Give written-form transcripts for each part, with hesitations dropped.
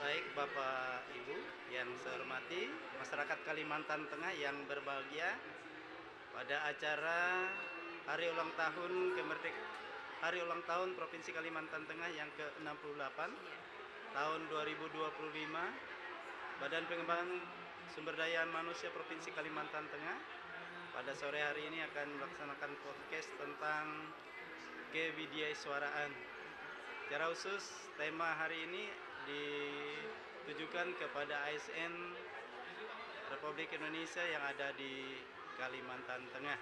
Baik Bapak Ibu yang saya hormati, masyarakat Kalimantan Tengah yang berbahagia pada acara Hari Ulang Tahun Hari Ulang Tahun Provinsi Kalimantan Tengah yang ke-68 Iya. tahun 2025. Badan Pengembangan Sumber Daya Manusia Provinsi Kalimantan Tengah pada sore hari ini akan melaksanakan podcast tentang kewidyasuaraan. Secara khusus tema hari ini ditujukan kepada ASN Republik Indonesia yang ada di Kalimantan Tengah.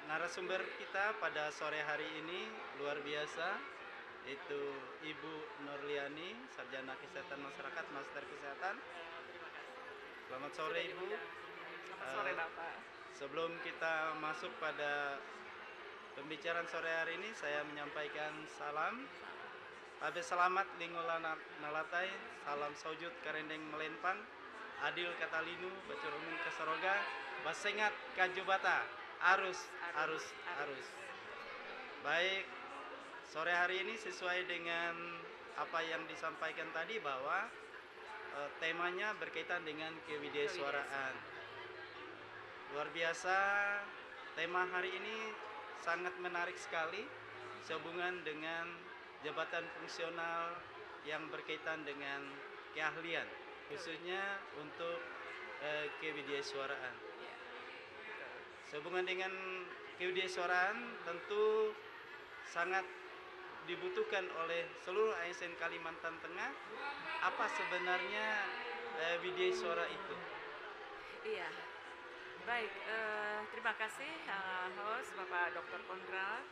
Narasumber kita pada sore hari ini luar biasa, itu Ibu Nurliani, Sarjana Kesehatan Masyarakat, Master Kesehatan. Terima kasih Selamat sudah sore Ibu. diundang. Selamat sore Bapak. Sebelum kita masuk pada pembicaraan sore hari ini, saya menyampaikan salam. Abe selamat lingola nalatai, salam saujud karendeng melempang, adil katalinu, bacurumun keseroga, basengat kajubata, arus. Baik, sore hari ini sesuai dengan apa yang disampaikan tadi bahwa temanya berkaitan dengan kewidyasuaraan. Luar biasa, tema hari ini sangat menarik sekali sehubungan dengan jabatan fungsional yang berkaitan dengan keahlian, khususnya untuk kewidyasuaraan. Sehubungan dengan kewidyasuaraan tentu sangat dibutuhkan oleh seluruh ASN Kalimantan Tengah. Apa sebenarnya widyasuara itu? Iya. Baik, terima kasih host Bapak Dr. Konrad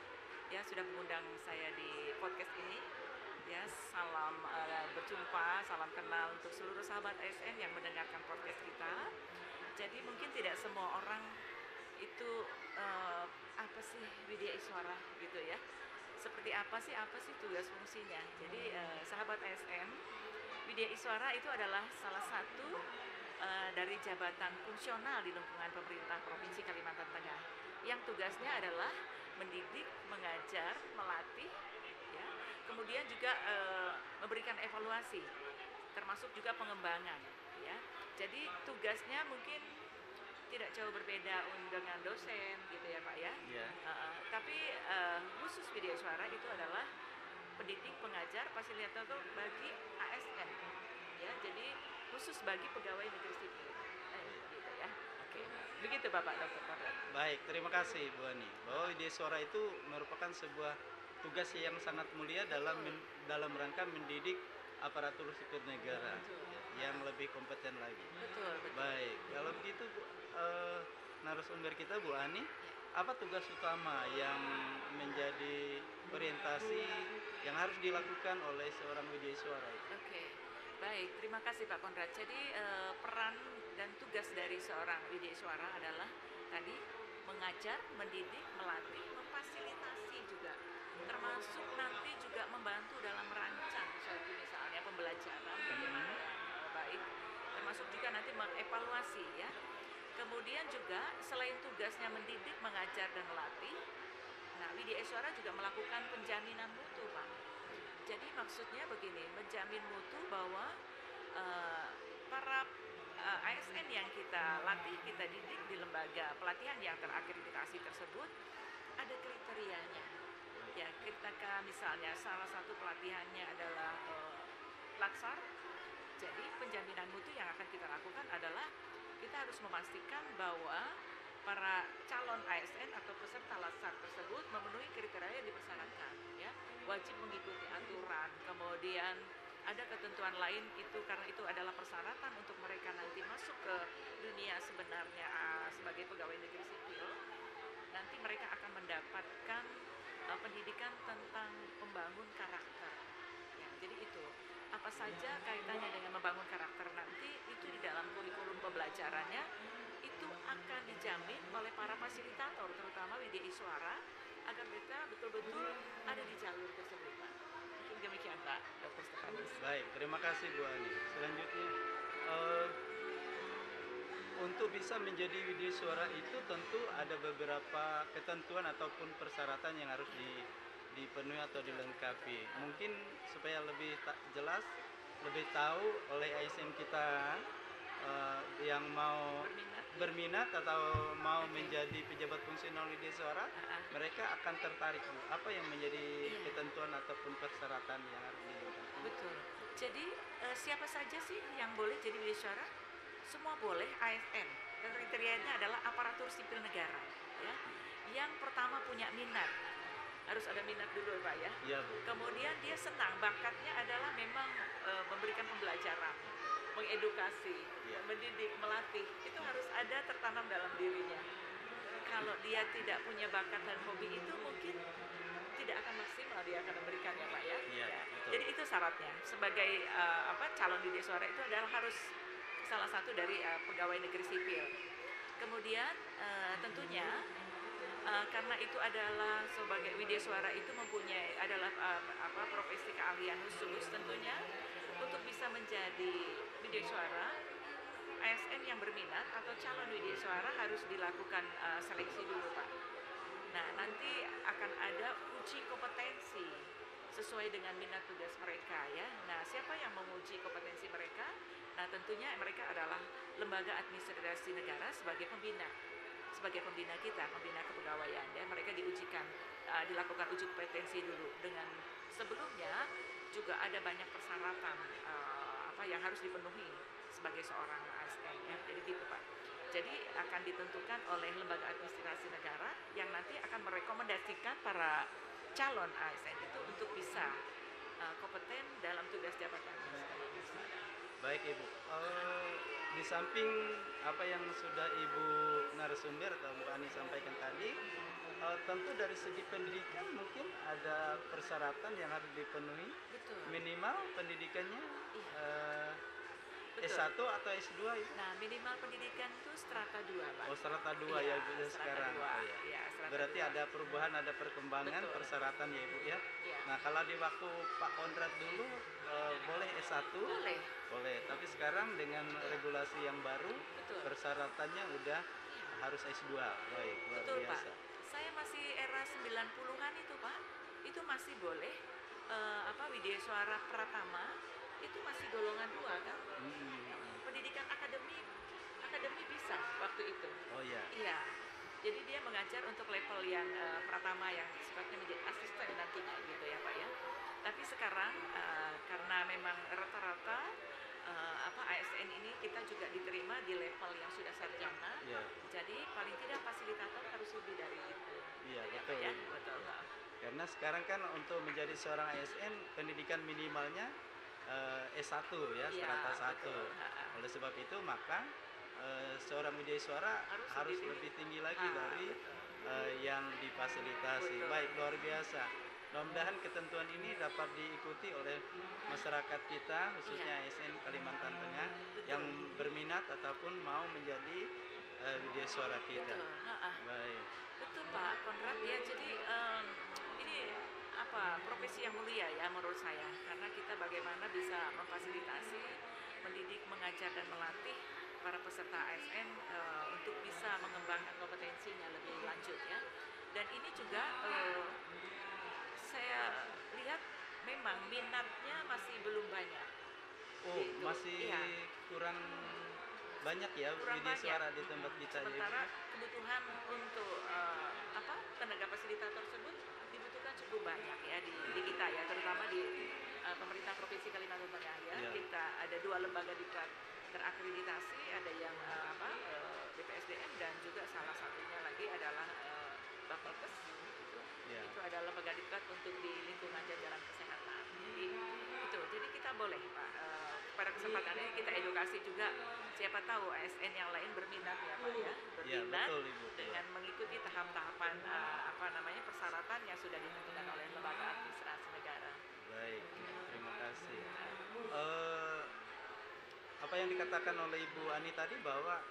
ya sudah mengundang saya di podcast ini. Ya, salam berjumpa, salam kenal untuk seluruh sahabat ASN yang mendengarkan podcast kita. Jadi mungkin tidak semua orang itu apa sih widyasuara gitu ya. Seperti apa sih tugas fungsinya. Jadi sahabat ASN, widyasuara itu adalah salah satu dari jabatan fungsional di lingkungan pemerintah Provinsi Kalimantan Tengah yang tugasnya adalah mendidik, mengajar, melatih, ya, kemudian juga memberikan evaluasi, termasuk juga pengembangan, ya. Jadi tugasnya mungkin tidak jauh berbeda dengan dosen, gitu ya Pak ya. Ya. Tapi khusus widyasuara itu adalah pendidik, pengajar, fasilitator bagi ASN, ya. Jadi khusus bagi pegawai negeri sipil, gitu ya. Oke, begitu Bapak Dr. Konrad. Baik, terima kasih Bu Ani. Bahwa widyasuara itu merupakan sebuah tugas yang sangat mulia dalam rangka mendidik aparatur sipil negara yang lebih kompeten lagi. Betul. Baik, kalau begitu narasumber kita Bu Ani, apa tugas utama yang menjadi orientasi yang harus dilakukan oleh seorang widyasuara itu? Oke. Baik, terima kasih Pak Konrad. Jadi peran dan tugas dari seorang widyasuara adalah tadi mengajar, mendidik, melatih, memfasilitasi juga, termasuk nanti juga membantu dalam merancang suatu misalnya pembelajaran bagaimana baik, termasuk juga nanti mengevaluasi ya. Kemudian juga selain tugasnya mendidik, mengajar dan melatih, nah widyasuara juga melakukan penjaminan mutu Pak. Jadi maksudnya begini, menjamin mutu bahwa para ASN yang kita latih, kita didik di lembaga pelatihan yang terakreditasi tersebut ada kriterianya. Ya, ketika misalnya salah satu pelatihannya adalah laksar, jadi penjaminan mutu yang akan kita lakukan adalah kita harus memastikan bahwa para calon ASN atau peserta laksar tersebut memenuhi kriteria yang dipersyaratkan, ya, wajib mengikuti aturan, kemudian ada ketentuan lain itu karena itu adalah persyaratan untuk mereka nanti masuk ke dunia sebenarnya sebagai pegawai negeri sipil. Nanti mereka akan mendapatkan pendidikan tentang membangun karakter. Ya, jadi itu apa saja kaitannya dengan membangun karakter nanti itu di dalam kurikulum pembelajarannya itu akan dijamin oleh para fasilitator terutama widyasuara agar mereka betul-betul ada di jalur tersebut Pak. Mungkin demikian Pak Dr. Stefanus. Baik, terima kasih Bu Ani. Selanjutnya untuk bisa menjadi widyasuara itu tentu ada beberapa ketentuan ataupun persyaratan yang harus dipenuhi atau dilengkapi. Mungkin supaya lebih jelas, lebih tahu oleh ASN kita yang mau Berminat? berminat atau mau Oke. menjadi pejabat fungsional widya suara, Ah, ah. mereka akan tertarik Bu. Apa yang menjadi Iya. ketentuan ataupun persyaratan yang harus dilengkapi? Betul. Jadi siapa saja sih yang boleh jadi widya suara? Semua boleh ASN. Kriterianya adalah aparatur sipil negara, ya. Yang pertama punya minat, harus ada minat dulu Pak ya. Iya Bu. Kemudian dia senang, bakatnya adalah memang memberikan pembelajaran, mengedukasi, Iya. mendidik, melatih. Itu harus ada tertanam dalam dirinya. Kalau dia tidak punya bakat dan hobi itu mungkin tidak akan maksimal dia akan memberikannya Pak ya. Iya, Ya. betul. Jadi itu syaratnya sebagai calon widya suara itu adalah harus salah satu dari pegawai negeri sipil. Kemudian tentunya karena itu adalah sebagai widya suara itu mempunyai adalah profesi keahlian khusus tentunya untuk bisa menjadi widya suara ASN yang berminat atau calon widya suara harus dilakukan seleksi dulu Pak. Nah, nanti akan ada uji kompetensi sesuai dengan minat tugas mereka ya. Nah, siapa yang menguji kompetensi mereka? Nah, tentunya mereka adalah lembaga administrasi negara sebagai pembina. Sebagai pembina kita, pembina kepegawaian ya. Mereka diujikan, dilakukan uji kompetensi dulu dengan sebelumnya juga ada banyak persyaratan yang harus dipenuhi sebagai seorang ASN ya. Jadi gitu Pak. Jadi akan ditentukan oleh lembaga administrasi negara yang nanti akan merekomendasikan para calon ASN itu untuk bisa kompeten dalam tugas jabatan. Baik Ibu. Di samping apa yang sudah Ibu narasumber atau Bu Ani sampaikan tadi, tentu dari segi pendidikan mungkin ada persyaratan yang harus dipenuhi. Betul. Minimal pendidikannya Betul. S1 atau S2 Ibu? Nah, minimal pendidikan itu strata 2 Pak. Oh, strata 2 Iya, ya Bu ya strata sekarang. 2. Oh, ya. Iya, strata Berarti 2. ada perubahan, ada perkembangan Betul. persyaratan ya Ibu ya. Iya. Nah, kalau di waktu Pak Konrad dulu boleh S1? Boleh. Boleh, tapi sekarang dengan regulasi yang baru Betul. persyaratannya udah harus S2. Baik, luar Betul Pak. biasa. Saya masih era 90-an itu Pak. Itu masih boleh widya suara pratama itu masih golongan 2 kan? Pendidikan akademi bisa waktu itu. Oh iya. Iya. Jadi dia mengajar untuk level yang pratama yang sifatnya menjadi asisten nantinya gitu ya Pak ya. Tapi sekarang karena memang rata-rata ASN ini kita juga diterima di level yang sudah sarjana. Iya. Jadi paling tidak fasilitator harus lebih dari itu. Iya, Gitu ya, betul. Pak ya? Ibu. Betul. Ya. Karena sekarang kan untuk menjadi seorang ASN pendidikan minimalnya S1 ya, Iya, strata 1. betul. Oleh sebab itu maka seorang widya suara harus lebih tinggi lagi dari yang difasilitasi. Betul. Baik, luar biasa. Mudah-mudahan ketentuan ini dapat diikuti oleh masyarakat kita khususnya ASN Kalimantan Tengah yang berminat ataupun mau menjadi widya suara kita. Betul. Baik. Betul Pak Konrad ya. Jadi ini profesi yang mulia ya menurut saya karena kita bagaimana bisa memfasilitasi, mendidik, mengajar dan melatih para peserta ASN untuk bisa mengembangkan kompetensinya lebih lanjut ya. Dan ini juga saya lihat memang minatnya masih belum banyak. Oh, Gitu. masih Iya. kurang banyak ya Kurang widya banyak. suara di tempat kita ya. Sementara kebutuhan untuk tenaga fasilitator tersebut dibutuhkan cukup banyak ya di kita ya, terutama di pemerintah provinsi Kalimantan Tengah ya. Iya. Kita ada 2 lembaga diklat terakreditasi, ada yang BPSDM dan juga salah satunya lagi adalah Bapelkes. Iya. Itu adalah lembaga diklat untuk di lingkungan jajaran kesehatan. Jadi itu, jadi kita boleh Pak pada kesempatan ini kita edukasi juga siapa tahu ASN yang lain berminat ya Pak ya, Iya, berminat betul Ibu. dengan mengikuti tahap-tahapan persyaratan yang sudah ditentukan oleh lembaga administrasi negara. Baik, terima kasih. Apa yang dikatakan oleh Ibu Ani tadi bahwa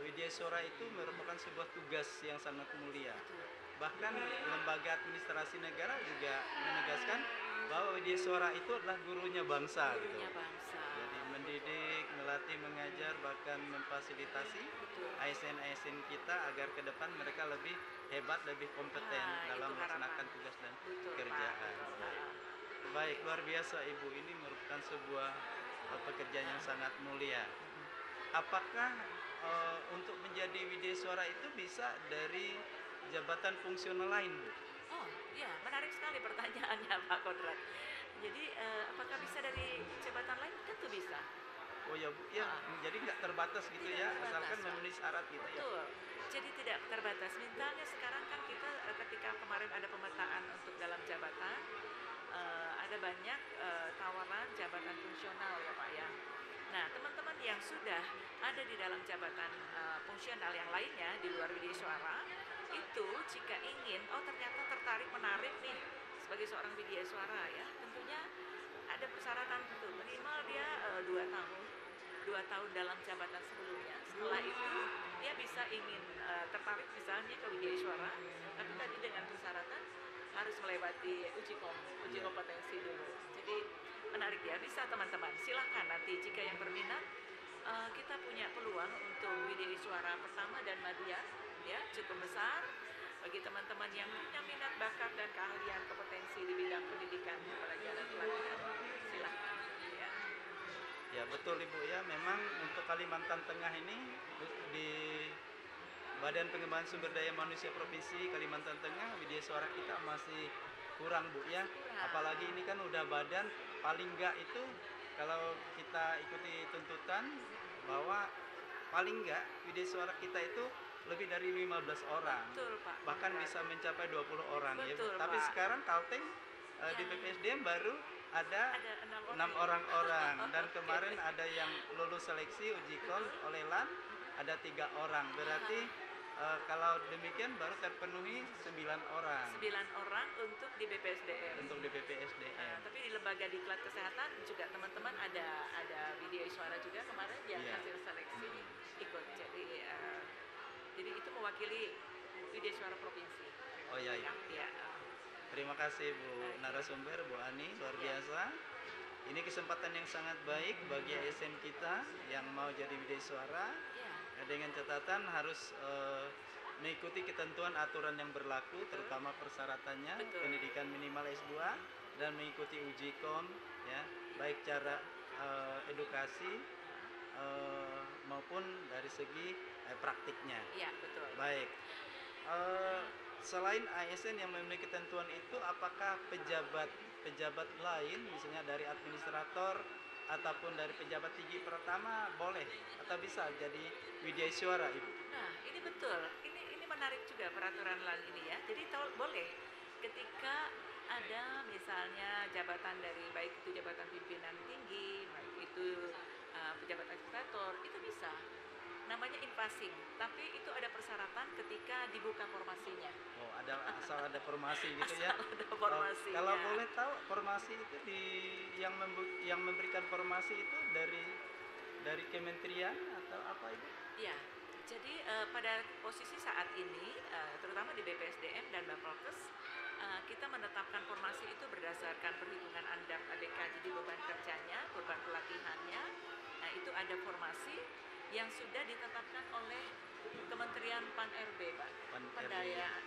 widya suara itu merupakan sebuah tugas yang sangat mulia. Bahkan lembaga administrasi negara juga menegaskan bahwa widya suara itu adalah gurunya bangsa. Gurunya Gitu. bangsa. Jadi mendidik, melatih, mengajar, bahkan memfasilitasi Betul. ASN-ASN kita agar ke depan mereka lebih hebat, lebih kompeten Nah, dalam itu melaksanakan harapan. tugas dan Betul, Pak. pekerjaan. Betul, Baik. Pak. Baik, luar biasa Ibu. Ini merupakan sebuah pekerjaan yang sangat mulia. Apakah untuk menjadi widya suara itu bisa dari jabatan fungsional lain, Bu? Oh, iya, menarik sekali pertanyaannya Pak Kodrat. Jadi, apakah bisa dari jabatan lain? Tentu bisa. Oh ya Bu, ya Ah, jadi nggak terbatas gitu tidak ya, terbatas, asalkan Pak. memenuhi syarat gitu ya. Betul. Jadi tidak terbatas. Misalnya sekarang kan kita ketika kemarin ada pemetaan untuk dalam jabatan, ada banyak tawaran jabatan fungsional ya Pak ya. Nah, teman-teman yang sudah ada di dalam jabatan fungsional yang lainnya di luar widya suara, itu jika ingin, oh ternyata tertarik menarik nih sebagai seorang widya suara ya, tentunya ada persyaratan tentu minimal dia 2 tahun 2 tahun dalam jabatan sebelumnya. Setelah itu dia bisa ingin tertarik misalnya ke widya suara, tapi tadi dengan persyaratan harus melewati uji Iya. kompetensi dulu. Jadi menarik ya, bisa teman-teman. Silahkan nanti jika yang berminat, kita punya peluang untuk widya suara pertama dan madya, ya cukup besar bagi teman-teman yang punya minat, bakat dan keahlian kompetensi di bidang pendidikan, pelajaran pelatihan. Silahkan. Ya. Ya betul Ibu ya, memang untuk Kalimantan Tengah ini di Badan Pengembangan Sumber Daya Manusia Provinsi Kalimantan Tengah, widya suara kita masih kurang Bu ya. Masih kurang. Apalagi ini kan udah badan paling enggak itu kalau kita ikuti tuntutan bahwa paling enggak widya suara kita itu lebih dari 15 orang. Betul Pak Bahkan Konrad. bisa mencapai 20 orang ya Bu. Betul Tapi Pak. sekarang Kalteng di Yang BPSDM baru ada ada 6 orang 6 ya. orang dan Oke. kemarin ada yang lulus seleksi uji kom Betul. oleh LAN ada 3 orang. Berarti kalau demikian baru terpenuhi 9 orang 9 orang untuk di BPSDM. untuk di BPSDM. Tapi di lembaga diklat kesehatan juga teman-teman ada widya suara juga kemarin yang Iya. hasil seleksi ikut. Jadi itu mewakili widya suara provinsi. Oh iya, iya. Ya. Terima kasih Bu narasumber, Bu Ani, luar biasa. Ini kesempatan yang sangat baik bagi ASN kita yang mau jadi widya suara. Ya. Dengan catatan harus mengikuti ketentuan aturan yang berlaku, terutama persyaratannya, Betul. pendidikan minimal S2 dan mengikuti uji kom, ya, baik cara edukasi maupun dari segi praktiknya. Iya, betul. Baik. Eh, Selain ASN yang memenuhi ketentuan itu, apakah pejabat lain, misalnya dari administrator ataupun dari pejabat tinggi pertama boleh atau bisa jadi widya suara, Ibu? Nah, ini betul. Ini menarik juga peraturan LAN ini ya. Jadi boleh ketika ada misalnya jabatan dari baik itu jabatan pimpinan tinggi, baik itu pejabat administrator, itu bisa. Namanya invasing, tapi itu ada persyaratan ketika dibuka formasinya. Oh, asal ada formasi gitu ya. Asal ada formasinya. Kalau boleh tahu formasi itu yang memberikan formasi itu dari kementerian atau apa Ibu? Iya, jadi pada posisi saat ini, terutama di BPSDM dan Bapelkes, kita menetapkan formasi itu berdasarkan perhitungan ANDAP ADK, jadi beban kerjanya, beban pelatihannya. Nah, itu ada formasi yang sudah ditetapkan oleh Kementerian PAN-RB, Pak.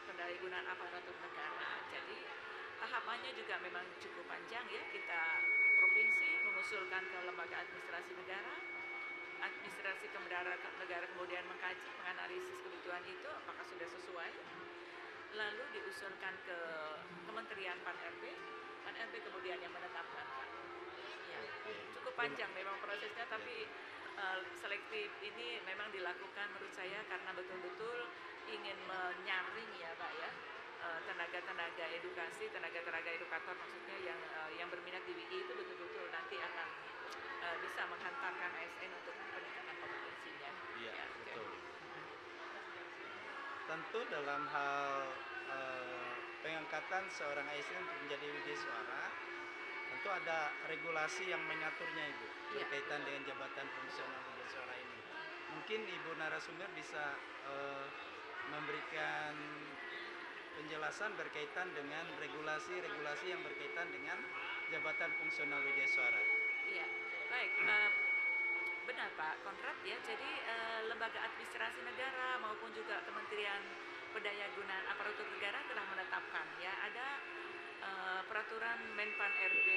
Pendayagunaan Aparatur Negara. Jadi tahapannya juga memang cukup panjang ya. Kita provinsi mengusulkan ke lembaga administrasi negara, administrasi negara kemudian mengkaji, menganalisis kebutuhan itu apakah sudah sesuai, lalu diusulkan ke Kementerian PAN-RB, PAN-RB kemudian yang menetapkan, Pak. Ya, cukup panjang memang prosesnya, tapi selektif ini memang dilakukan menurut saya karena betul-betul ingin menyaring ya Pak ya, tenaga-tenaga edukasi, tenaga-tenaga edukator maksudnya yang berminat di WI itu betul-betul nanti akan bisa menghantarkan ASN untuk peningkatan kompetensinya. Iya, Ya, betul. Tentu dalam hal pengangkatan seorang ASN untuk menjadi widya suara, tentu ada regulasi yang mengaturnya Ibu, Iya. berkaitan dengan jabatan fungsional widya suara ini. Mungkin Ibu narasumber bisa memberikan penjelasan berkaitan dengan regulasi-regulasi yang berkaitan dengan jabatan fungsional widya suara. Iya, baik. Benar Pak Konrad ya. Jadi lembaga administrasi negara maupun juga Kementerian Pendayagunaan Aparatur Negara telah menetapkan ya ada peraturan Menpan RB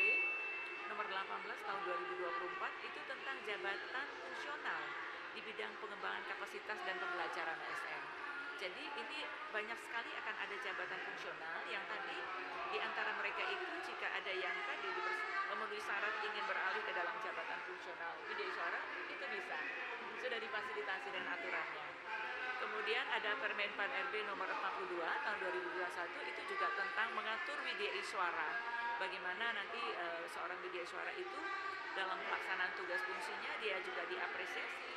nomor 18 tahun 2024 itu tentang jabatan fungsional di bidang pengembangan kapasitas dan pembelajaran ASN. Jadi ini banyak sekali akan ada jabatan fungsional yang tadi di antara mereka itu jika ada yang tadi memenuhi syarat ingin beralih ke dalam jabatan fungsional video suara itu bisa, sudah difasilitasi dengan aturannya. Kemudian ada Permenpan RB nomor 42 tahun 2021 itu juga tentang mengatur widya suara. Bagaimana nanti seorang widya suara itu dalam pelaksanaan tugas fungsinya dia juga diapresiasi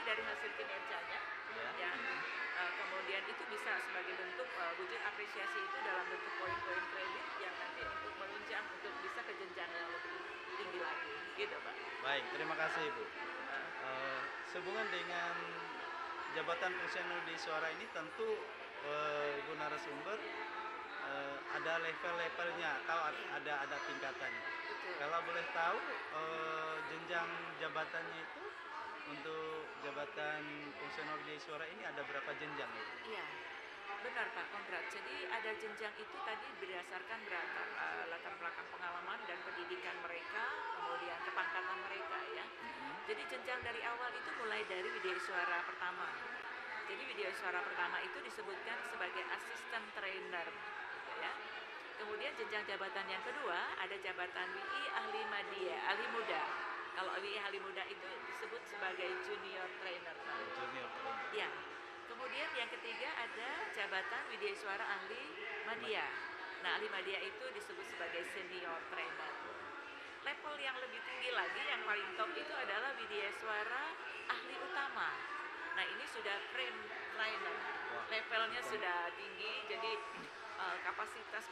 dari hasil kinerjanya ya. Kemudian itu bisa sebagai bentuk wujud apresiasi itu dalam bentuk poin-poin kredit yang nanti untuk melunjang untuk bisa ke jenjang yang lebih tinggi lagi gitu Pak. Baik, terima kasih Ibu. Sehubungan dengan jabatan fungsional di suara ini tentu Ibu narasumber ada level-levelnya atau ada tingkatannya. Betul. Kalau boleh tahu jenjang jabatannya itu untuk jabatan fungsional di suara ini ada berapa jenjang itu? Iya, benar Pak Kondrat. Jadi ada jenjang itu tadi berdasarkan latar belakang pengalaman dan pendidikan mereka, kemudian kepangkatan mereka ya. Jadi jenjang dari awal itu mulai dari widya suara pertama. Jadi widya suara pertama itu disebutkan sebagai assistant trainer gitu ya. Kemudian jenjang jabatan yang kedua ada jabatan WI ahli media, ahli muda. Kalau WI ahli muda itu disebut sebagai junior trainer. Junior trainer. Ya. Kemudian yang ketiga ada jabatan widya suara ahli media. Nah, ahli media itu disebut sebagai senior trainer. Level yang lebih tinggi lagi yang paling top itu adalah widya suara ahli utama. Nah, ini sudah frame trainer. Levelnya sudah tinggi, jadi kapasitas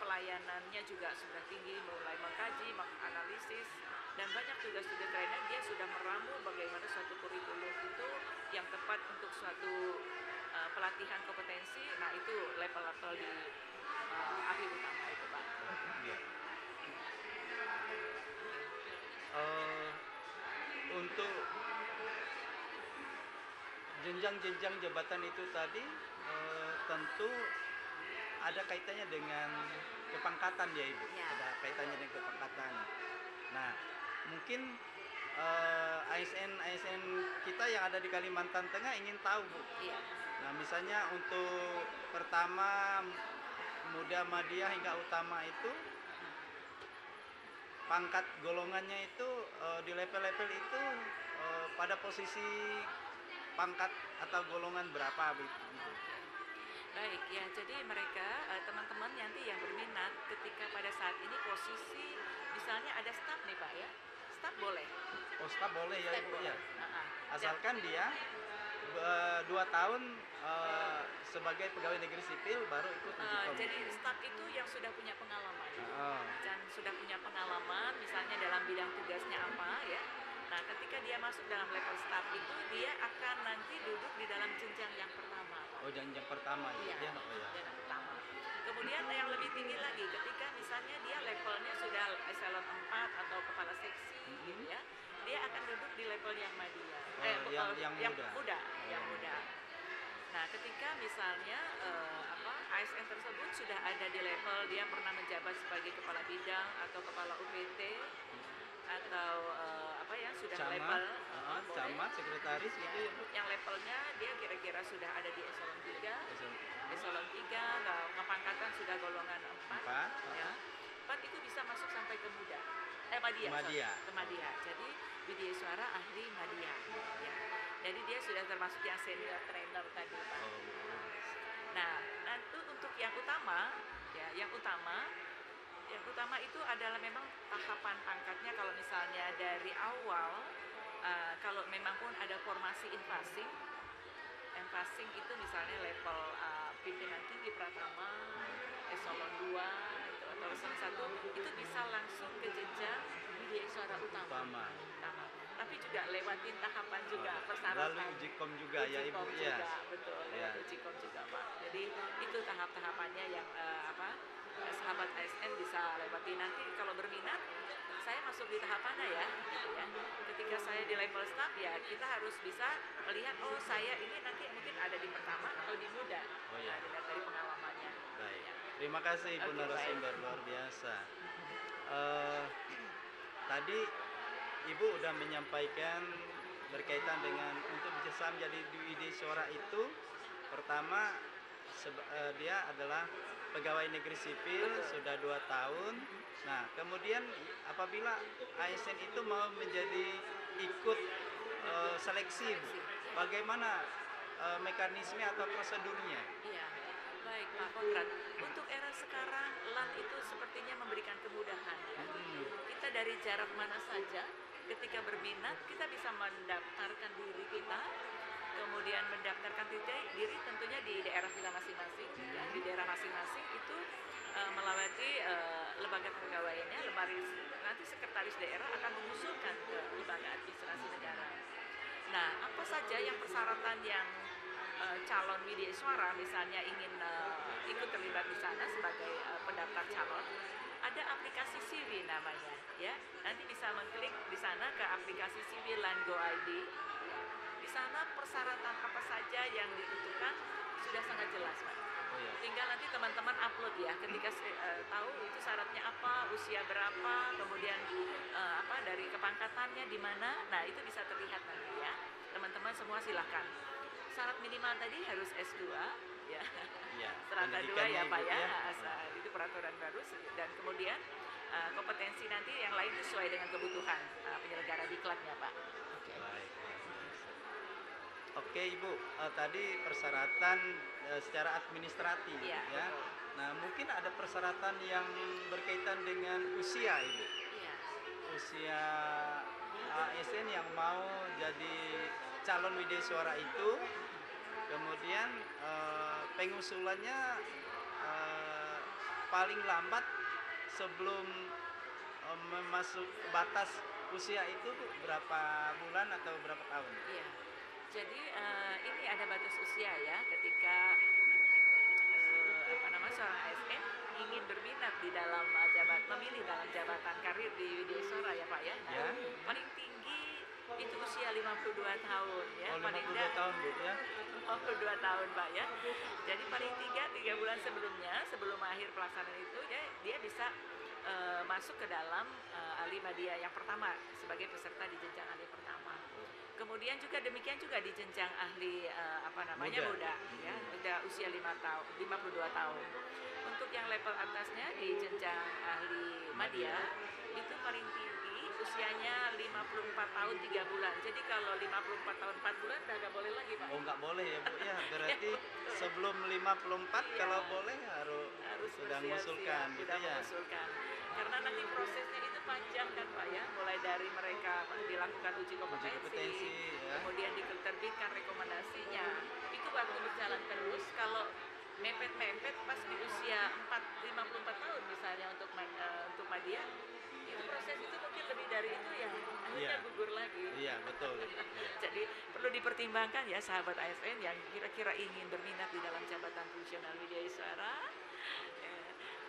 pelayanannya juga sudah tinggi, mulai mengkaji, menganalisis, dan banyak tugas-tugas trainer dia sudah meramu bagaimana suatu kurikulum itu yang tepat untuk suatu pelatihan kompetensi. Nah, itu level-level di ahli utama itu Pak. Ya. Untuk jenjang-jenjang jabatan itu tadi tentu ada kaitannya dengan kepangkatan ya Ibu, Ya. ada kaitannya dengan kepangkatan. Nah, mungkin ASN kita yang ada di Kalimantan Tengah ingin tahu Bu. Iya. Nah, misalnya untuk pertama, muda, madya hingga utama itu pangkat golongannya itu di level-level itu pada posisi pangkat atau golongan berapa gitu. Baik ya, jadi mereka teman-teman nanti yang berminat ketika pada saat ini posisi misalnya ada staf nih Pak ya, staf boleh. Oh, staf boleh ya Staf Ibu boleh. ya. Ah. Asalkan dia 2 tahun sebagai pegawai negeri sipil baru ikut uji kom. Jadi staf itu yang sudah punya pengalaman dan sudah punya pengalaman misalnya dalam bidang tugasnya apa ya. Nah, ketika dia masuk dalam level staf itu dia akan nanti duduk di dalam jenjang yang pertama. Oh, jenjang pertama Iya, ya. Oh, ya. jenjang pertama. Kemudian yang lebih tinggi lagi ketika misalnya dia levelnya sudah eselon 4 atau kepala seksi gitu ya. Dia akan duduk di level yang madya. Yang muda. Yang muda. Nah, ketika misalnya ASN tersebut sudah ada di level dia pernah menjabat sebagai kepala bidang atau kepala UPT atau sudah Camat, level camat, sekretaris gitu ya Bu. yang levelnya dia kira-kira sudah ada di eselon 3 SMK. kepangkatan sudah golongan 4 ya. 4 itu bisa masuk sampai ke muda Madya. ke madya. Jadi widya suara ahli madya ya. Jadi dia sudah termasuk yang senior trainer tadi Pak. Nah, itu untuk yang utama ya, yang utama itu adalah memang tahapan pangkatnya kalau misalnya dari awal kalau memang pun ada formasi invasing itu misalnya level pimpinan tinggi pratama, eselon 2 itu, atau eselon 1 itu bisa langsung ke jenjang widya suara utama. Tapi juga lewatin tahapan juga persyaratan. Lalu uji kom juga ya Ibu ya. Betul, lewat uji kom juga Pak. Jadi itu tahap-tahapannya yang sahabat ASN bisa lewati. Nanti kalau berminat saya masuk di tahap mana ya gitu ya. Ketika saya di level staff ya kita harus bisa melihat oh saya ini nanti mungkin ada di pertama atau di muda. Oh ya. Dilihat dari pengalamannya. Baik. Ya. Terima kasih Ibu Oke, baik. narasumber, luar biasa. Eh, Tadi Ibu udah menyampaikan berkaitan dengan untuk bisa menjadi WD Suara itu pertama dia adalah pegawai negeri sipil Betul. sudah 2 tahun. Nah, kemudian apabila ASN itu mau menjadi ikut seleksi, Bu, Seleksi. bagaimana mekanisme atau prosedurnya? Iya, baik Pak Konrad. Untuk era sekarang, LAN itu sepertinya memberikan kemudahan ya. Hmm, Kita dari jarak mana saja, ketika berminat, kita bisa mendaftarkan diri kita, kemudian mendaftarkan diri tentunya di daerah kita masing-masing, ya. Di daerah masing-masing itu melewati lembaga kepegawaiannya, nanti sekretaris daerah akan mengusulkan ke lembaga administrasi negara. Nah, apa saja yang persyaratan yang calon widya suara misalnya ingin ikut terlibat di sana sebagai pendaftar calon, ada aplikasi Siwi namanya, ya. Nanti bisa mengklik di sana ke aplikasi Siwi LAN Go ID. Ya. Di sana persyaratan apa saja yang dibutuhkan sudah sangat jelas, Pak. oh ya. Tinggal nanti teman-teman upload ya, ketika tahu itu syaratnya apa, usia berapa, kemudian apa dari kepangkatannya di mana, nah itu bisa terlihat nanti ya. Teman-teman semua silahkan. Syarat minimal tadi harus S2 ya. Ya, Strata 2 pendidikannya ya Pak Ibu ya. ya. Itu peraturan baru dan kemudian kompetensi nanti yang lain sesuai dengan kebutuhan penyelenggara diklatnya Pak. Oke. Baik. Oke Ibu, tadi persyaratan secara administratif Iya, ya. betul. Nah, mungkin ada persyaratan yang berkaitan dengan usia Ibu. Iya. Usia ASN yang mau jadi calon widya suara itu, kemudian pengusulannya eh, paling lambat sebelum memasuk batas usia itu Bu, berapa bulan atau berapa tahun? Iya. Jadi ini ada batas usia ya ketika apa namanya seorang ASN ingin berminat di dalam memilih dalam jabatan karir di Widya Suara ya Pak ya. Nah, Ya. paling tinggi itu usia 52 tahun ya. Oh, Paling 52 enggak tahun Bu ya. 52 tahun Pak ya. Jadi paling 3 bulan sebelumnya, sebelum akhir pelaksanaan itu dia bisa masuk ke dalam ahli media yang pertama sebagai peserta di jenjang ahli pertama. Kemudian juga demikian juga di jenjang ahli apa namanya muda ya, udah usia 52 tahun. Untuk yang level atasnya di jenjang ahli media itu paling tinggi usianya 54 tahun 3 bulan. Jadi kalau 54 tahun 4 bulan udah nggak boleh lagi Pak. Oh, nggak boleh ya Bu ya. Berarti sebelum 54 Iya. kalau boleh harus sudah bersiap-siap, mengusulkan gitu sudah ya. mengusulkan. Karena nanti prosesnya itu panjang kan Pak ya, mulai dari mereka dilakukan uji kompetensi, ya. kemudian diterbitkan rekomendasinya. Itu waktu berjalan terus. Kalau mepet-mepet pas di usia 54 tahun misalnya untuk media, itu proses itu mungkin lebih dari itu ya, akhirnya Iya. gugur lagi. Iya, betul. Jadi perlu dipertimbangkan ya sahabat ASN yang kira-kira ingin berminat di dalam jabatan fungsional widya suara.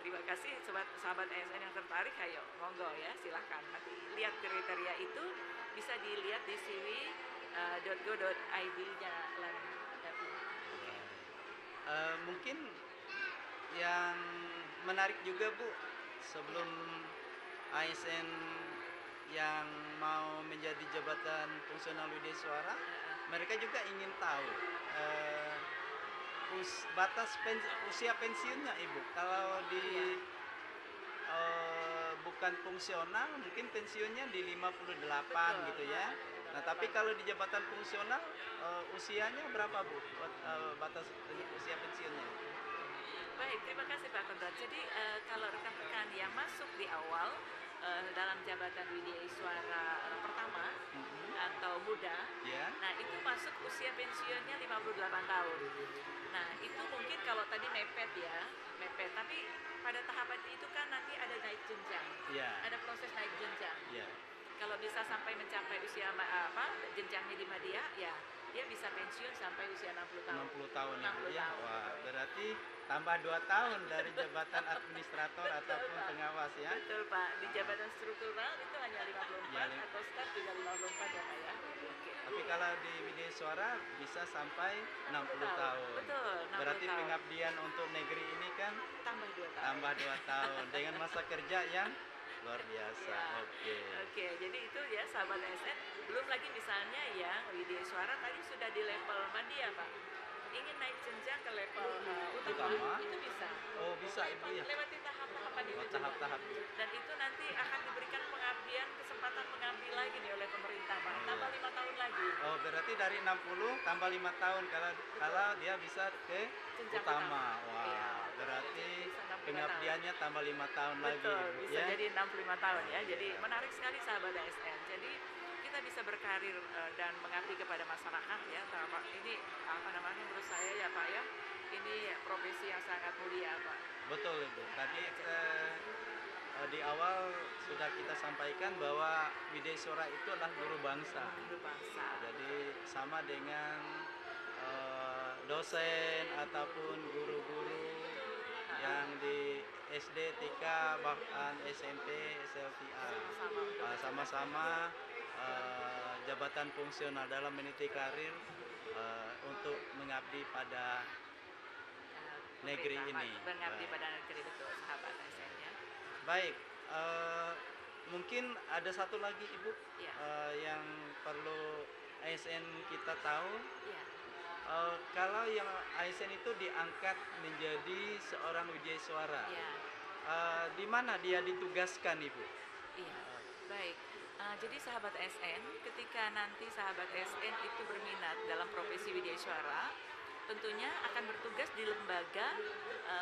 Terima kasih sahabat ASN yang tertarik, ayo monggo ya silahkan nanti lihat kriteria itu bisa dilihat di siwi.go.id-nya LAN. Mungkin yang menarik juga Bu, sebelum ASN yang mau menjadi jabatan fungsional widya suara, mereka juga ingin tahu batas usia pensiunnya Ibu. Kalau di bukan fungsional mungkin pensiunnya di 58 gitu ya. Nah, tapi kalau di jabatan fungsional usianya berapa Bu? Batas usia pensiunnya? Baik, terima kasih Pak Konrad. Jadi kalau rekan-rekan yang masuk di awal dalam jabatan widya suara pertama atau muda, Ya. nah itu masuk usia pensiunnya 58 tahun. Nah itu mungkin kalau tadi mepet ya, tapi pada tahapan itu kan nanti ada naik jenjang, Ya. ada proses naik jenjang. Ya. Kalau bisa sampai mencapai usia jenjangnya di media, ya dia bisa pensiun sampai usia 60 tahun. 60 tahun ya Bu 60 ya. tahun. Wah, berarti tambah 2 tahun dari jabatan administrator ataupun Pak. pengawas ya. Betul Pak, di jabatan struktural itu hanya 54 Ya, atau staf juga 54 ya Pak ya. Oke. Tapi kalau di widya suara bisa sampai 60 tahun. Betul, 60 Berarti tahun. pengabdian untuk negeri ini kan Tambah 2 tambah 2 tahun dengan masa kerja yang luar biasa. Ya. Oke. Oke, jadi itu ya sahabat ASN. Belum lagi misalnya yang Widya Suara tadi sudah di level Madya, Pak. Ingin naik jenjang ke level utama, Utama? itu bisa. Oh, bisa Ibu ya. Lewati tahap-tahapan itu Oh, juga. tahap-tahap. Dan itu nanti akan diberikan pengabdian, kesempatan mengabdi lagi nih oleh pemerintah, Pak. Tambah 5 tahun lagi. Oh, berarti dari 60 tambah 5 tahun kalau dia bisa ke Jenjang utama. utama. Iya, Wah, betul. berarti Bisa 65 pengabdiannya tambah 5 tahun lagi, Betul, Ibu, bisa ya. jadi 65 tahun ya. Jadi menarik sekali sahabat ASN. Jadi kita bisa berkarir dan mengabdi kepada masyarakat ya. Ini apa namanya menurut saya ya Pak ya. Ini profesi yang sangat mulia Pak. Betul, Ibu. Tadi di awal sudah kita sampaikan bahwa Widyaswara itu adalah guru bangsa. Guru bangsa. Jadi sama dengan dosen ataupun guru-guru yang di SD, TK, bahkan SMP, SLTA. Sama-sama jabatan fungsional dalam meniti karir untuk mengabdi pada negeri ini. Mengabdi Baik. pada negeri, betul sahabat ASN ya. Baik, mungkin ada satu lagi Ibu Iya. yang perlu ASN kita tahu. Iya. Kalau yang ASN itu diangkat menjadi seorang widyaswara, Iya. di mana dia ditugaskan Ibu? Iya, baik. Jadi sahabat SN, ketika nanti sahabat SN itu berminat dalam profesi widyaswara, tentunya akan bertugas di lembaga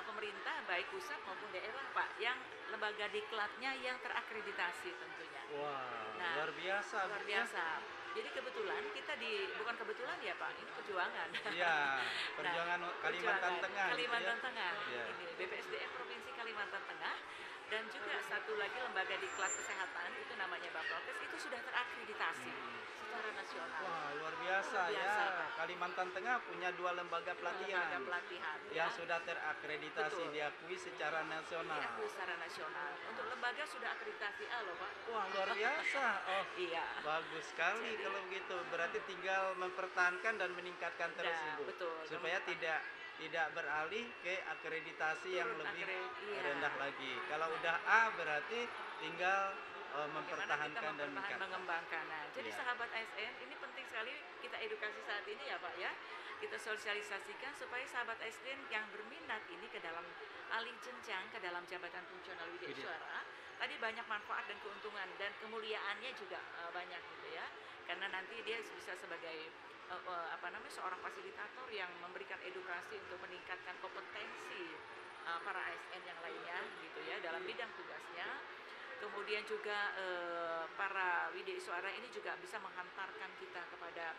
pemerintah baik pusat maupun daerah, Pak, yang lembaga diklatnya yang terakreditasi tentunya. Wah, Nah, luar biasa. Luar Bu, ya. biasa. Jadi kebetulan kita bukan kebetulan ya Pak, ini perjuangan. Iya, perjuangan Kalimantan Tengah. gitu Kalimantan ya. Tengah. Iya. Ini BPSDM Provinsi Kalimantan Tengah dan juga satu lagi lembaga diklat kesehatan itu namanya Bapelkes itu sudah terakreditasi secara nasional. Wah, luar biasa, Luar biasa, ya. Pak. Kalimantan Tengah punya 2 lembaga pelatihan Lembaga pelatihan yang ya. sudah terakreditasi, Betul. diakui secara nasional. Diakui secara nasional. Untuk lembaga sudah akreditasi A loh Pak. Wah, luar biasa. Oh, Iya. bagus sekali Jadi- kalau begitu. Berarti tinggal mempertahankan dan meningkatkan terus Nah, Ibu. betul. Supaya tidak beralih ke akreditasi yang Turun lebih iya. rendah lagi. Kalau udah A berarti tinggal Bagaimana mempertahankan kita dan meningkatkan. mengembangkan. Nah, jadi Iya. sahabat ASN ini penting sekali kita edukasi saat ini ya Pak ya. Kita sosialisasikan supaya sahabat ASN yang berminat ini ke dalam alih jenjang ke dalam jabatan fungsional widyaswara tadi banyak manfaat dan keuntungan dan kemuliaannya juga banyak gitu ya. Karena nanti dia bisa sebagai seorang fasilitator yang memberikan edukasi untuk meningkatkan kompetensi para ASN yang lainnya gitu ya dalam bidang tugasnya. Kemudian juga para widyaswara ini juga bisa menghantarkan kita kepada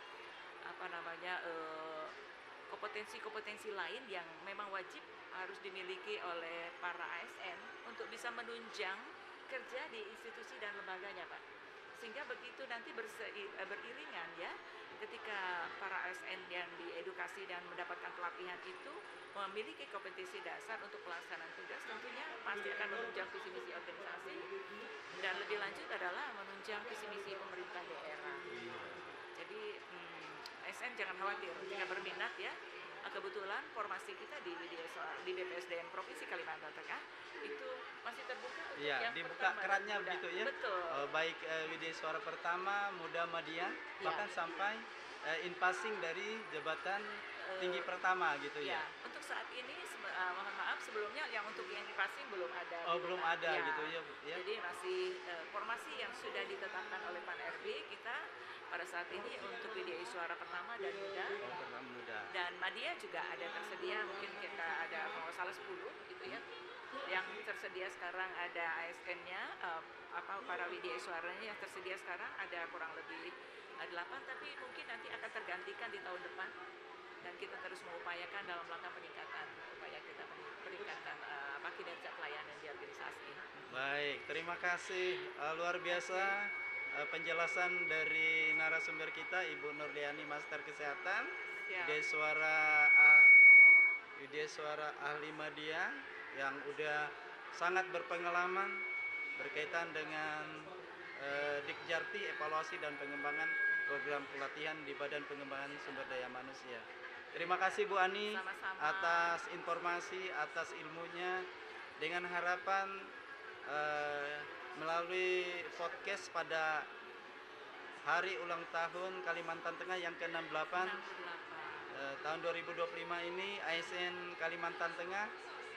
kompetensi-kompetensi lain yang memang wajib harus dimiliki oleh para ASN untuk bisa menunjang kerja di institusi dan lembaganya, Pak. Sehingga begitu nanti beriringan ya, ketika para ASN yang diedukasi dan mendapatkan pelatihan itu memiliki kompetensi dasar untuk pelaksanaan tugas, tentunya pasti akan menunjang visi misi organisasi dan lebih lanjut adalah menunjang visi misi pemerintah daerah. Jadi ASN jangan khawatir jika berminat ya. Kebetulan formasi kita di BPSDM Provinsi Kalimantan Tengah itu masih terbuka untuk Iya, yang dibuka pertama dan kerannya muda. begitu ya. Betul. Baik widyaswara pertama, muda, madya, Iya. bahkan sampai in passing dari jabatan tinggi pertama gitu ya. Ya, untuk saat ini mohon maaf sebelumnya yang untuk yang di passing belum ada. Oh, belum ada Ya. gitu ya, Bu, ya. Jadi masih formasi yang sudah ditetapkan oleh Pan RB kita pada saat ini untuk widyaswara pertama dan muda. Oh, pertama muda. Dan Madya juga ada tersedia, mungkin kita ada kalau nggak salah 10 gitu ya. Yang tersedia sekarang ada ASN-nya, para widyaswaranya yang tersedia sekarang ada kurang lebih 8, tapi mungkin nanti akan tergantikan di tahun depan. Dan kita terus mengupayakan dalam langkah peningkatan kinerja pelayanan di organisasi. Baik, terima kasih. Luar biasa penjelasan dari narasumber kita Ibu Nurliani, Master Kesehatan, Siap. widyaswara ahli madya yang udah sangat berpengalaman berkaitan dengan Dikjarti, evaluasi dan pengembangan program pelatihan di Badan Pengembangan Sumber Daya Manusia. Terima kasih Bu Ani Sama-sama. atas informasi, atas ilmunya, dengan harapan melalui podcast pada hari ulang tahun Kalimantan Tengah yang ke-68 tahun 2025 ini, ASN Kalimantan Tengah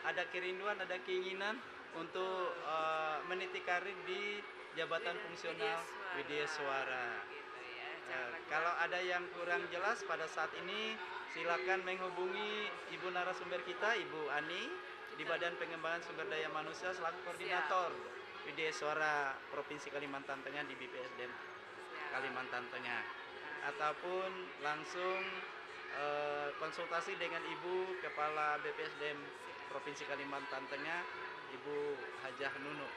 ada kerinduan, ada keinginan untuk meniti karir di jabatan fungsional Widya Suara. Gitu ya, Kalau ada yang kurang jelas pada saat ini, silakan menghubungi Ibu narasumber kita, Ibu Ani, di Badan Pengembangan Sumber Daya Manusia selaku koordinator Widya Suara Provinsi Kalimantan Tengah di BPSDM Kalimantan Tengah, ataupun langsung konsultasi dengan Ibu Kepala BPSDM Provinsi Kalimantan Tengah, Ibu Hajah Nunu.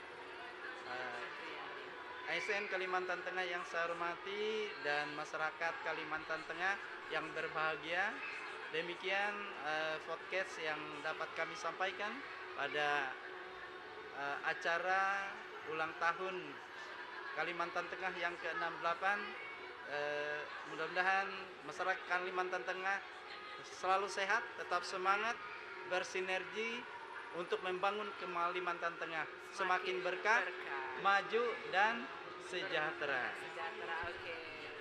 ASN Kalimantan Tengah yang saya hormati dan masyarakat Kalimantan Tengah yang berbahagia, demikian podcast yang dapat kami sampaikan pada acara ulang tahun Kalimantan Tengah yang ke-68. Mudah-mudahan masyarakat Kalimantan Tengah selalu sehat, tetap semangat, bersinergi untuk membangun Kalimantan Tengah semakin berkah, maju dan sejahtera. Oke.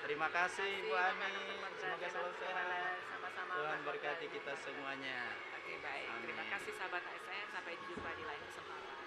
Terima kasih Bu Ani, semoga selalu sehat. Sama-sama. Tuhan berkati kita semuanya. Oke, baik. Terima Amin. kasih sahabat ASN, sampai jumpa di lain kesempatan.